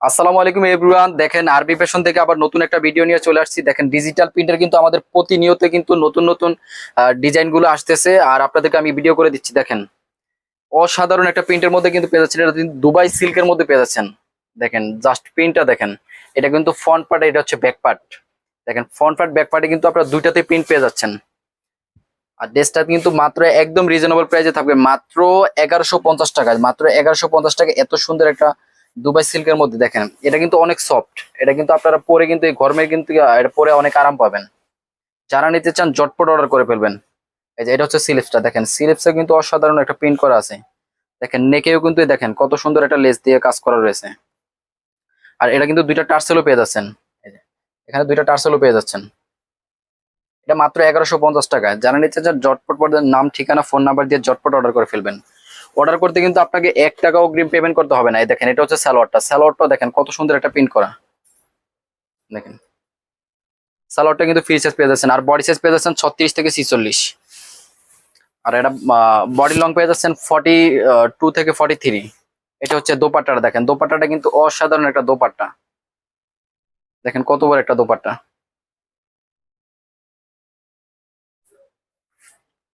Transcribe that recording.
আসসালামু আলাইকুম এভরিওয়ান। দেখেন আরবি ফ্যাশন থেকে আবার নতুন একটা ভিডিও নিয়ে চলে আসছি। দেখেন ডিজিটাল প্রিন্টার কিন্তু আমাদের প্রতিনিয়ত কিন্তু নতুন নতুন ডিজাইন গুলো আসতেছে, আর আপনাদেরকে আমি ভিডিও করে দিচ্ছি। দেখেন অসাধারণ একটা প্রিন্টের মধ্যে কিন্তু পেয়ে যাচ্ছেন, এটা কিন্তু দুবাই সিল্কের মধ্যে পেয়ে যাচ্ছেন। দেখেন জাস্ট প্রিন্টটা দেখেন, এটা কিন্তু ফ্রন্ট পার্ট, এটা হচ্ছে ব্যাক পার্ট। দেখেন ফ্রন্ট পার্ট ব্যাক পার্টে কিন্তু আপনারা দুইটাতে প্রিন্ট পেয়ে যাচ্ছেন। আর ড্রেসটা কিন্তু মাত্র একদম রিজনেবল প্রাইসে থাকবে, মাত্র 1150 টাকায়। মাত্র 1150 টাকা এত সুন্দর একটা দুবাই সিল্কের মধ্যে। দেখেন এটা কিন্তু অনেক সফট, এটা কিন্তু আপনারা পরে কিন্তু এই গরমে কিন্তু এটা পরে অনেক আরাম পাবেন। যারা নিতে চান ঝটপট অর্ডার করে ফেলবেন। এই যে এটা হচ্ছে স্লিভসটা, দেখেন স্লিভসে কিন্তু অসাধারণ একটা প্রিন্ট করা আছে। দেখেন নেকেও কিন্তু দেখেন কত সুন্দর একটা লেস দিয়ে কাজ করা রয়েছে। আর এটা কিন্তু দুইটা টার্সেলও পেয়ে যাচ্ছেন। এই যে এখানে দুইটা টার্সেলও পেয়ে যাচ্ছেন। এটা মাত্র 1150 টাকায়। যারা নিতে চান ঝটপট নাম ঠিকানা ফোন নাম্বার দিয়ে ঝটপট অর্ডার করে ফেলবেন। অর্ডার করতে কিন্তু আপনাকে 1 টাকা অগ্রিম পেমেন্ট করতে হবে না। এই দেখেন এটা হচ্ছে সালোয়ারটা দেখেন কত সুন্দর একটা প্রিন্ট করা। দেখেন সালোয়ারটা কিন্তু ফ্রি সাইজ পেয়ে যাচ্ছেন, আর বডি সাইজ পেয়ে যাচ্ছেন 36 থেকে 46। আর এটা বডি লং পেয়ে যাচ্ছেন 42 থেকে 43। এটা হচ্ছে দোপাট্টাটা, দেখেন দোপাট্টাটা কিন্তু অসাধারণ একটা দোপাট্টা। দেখেন কত বড় একটা দোপাট্টা।